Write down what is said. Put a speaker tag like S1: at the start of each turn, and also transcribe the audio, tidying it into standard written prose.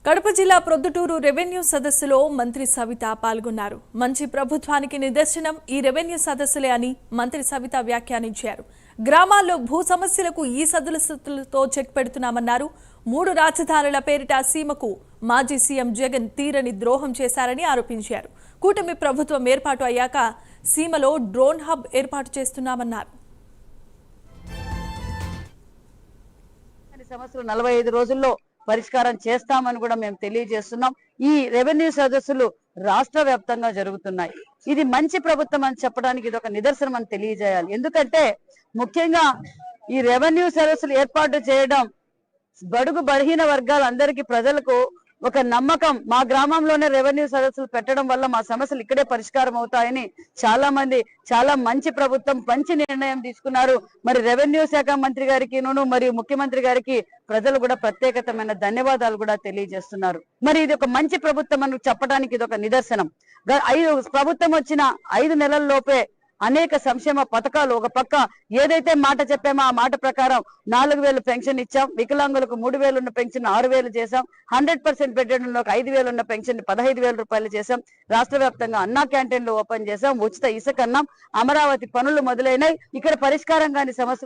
S1: కడప జిల్లా ప్రొద్దుటూరు రెవెన్యూ సదస్సులో మంత్రి సవిత పాల్గొన్నారు. మంచి ప్రభుత్వానికి నిదర్శనం ఈ రెవెన్యూ సదస్సులే అని మంత్రి సవిత వ్యాఖ్యానించారు. గ్రామాల్లో భూ సమస్యలకు ఈ సదస్సులతో చెక్ పెడుతున్నామన్నారు. 3 రాజధానుల పేరిట సీమకు మాజీ సీఎం జగన్ తీరని ద్రోహం చేశారని ఆరోపించారు. కూటమి ప్రభుత్వం ఏర్పాటు అయ్యాక సీమలో డ్రోన్ హబ్ ఏర్పాటు చేస్తున్నామన్నారు.
S2: సమస్యలు 45 రోజుల్లో పరిష్కారం చేస్తామని కూడా మేము తెలియజేస్తున్నాం. ఈ రెవెన్యూ సదస్సులు రాష్ట్ర వ్యాప్తంగా జరుగుతున్నాయి. ఇది మంచి ప్రభుత్వం అని చెప్పడానికి ఇది ఒక నిదర్శనం అని తెలియజేయాలి. ఎందుకంటే ముఖ్యంగా ఈ రెవెన్యూ సదస్సులు ఏర్పాటు చేయడం బడుగు బలహీన వర్గాలందరికీ ప్రజలకు ఒక నమ్మకం. మా గ్రామంలోనే రెవెన్యూ సదస్సులు పెట్టడం వల్ల మా సమస్యలు ఇక్కడే పరిష్కారం అవుతాయని చాలా మంది చాలా మంచి ప్రభుత్వం మంచి నిర్ణయం తీసుకున్నారు. మరి రెవెన్యూ శాఖ మంత్రి గారికి మరియు ముఖ్యమంత్రి గారికి ప్రజలు కూడా ప్రత్యేకతమైన ధన్యవాదాలు కూడా తెలియజేస్తున్నారు. మరి ఇది ఒక మంచి ప్రభుత్వం అని చెప్పడానికి ఇది ఒక నిదర్శనం. ప్రభుత్వం వచ్చిన 5 నెలల లోపే అనేక సంక్షేమ పథకాలు ఒక పక్క ఏదైతే మాట చెప్పామో ఆ మాట ప్రకారం 4000 పెన్షన్ ఇచ్చాం. వికలాంగులకు 3000 ఉన్న పెన్షన్ 6000 చేశాం. 100% బెడ్లకు 5000 ఉన్న పెన్షన్ 15000 రూపాయలు చేశాం. రాష్ట్ర వ్యాప్తంగా అన్నా క్యాంటీన్లు ఓపెన్ చేశాం. ఉచిత ఇసుక అన్నాం. అమరావతి పనులు మొదలైనాయి. ఇక్కడ పరిష్కారం కాని సమస్య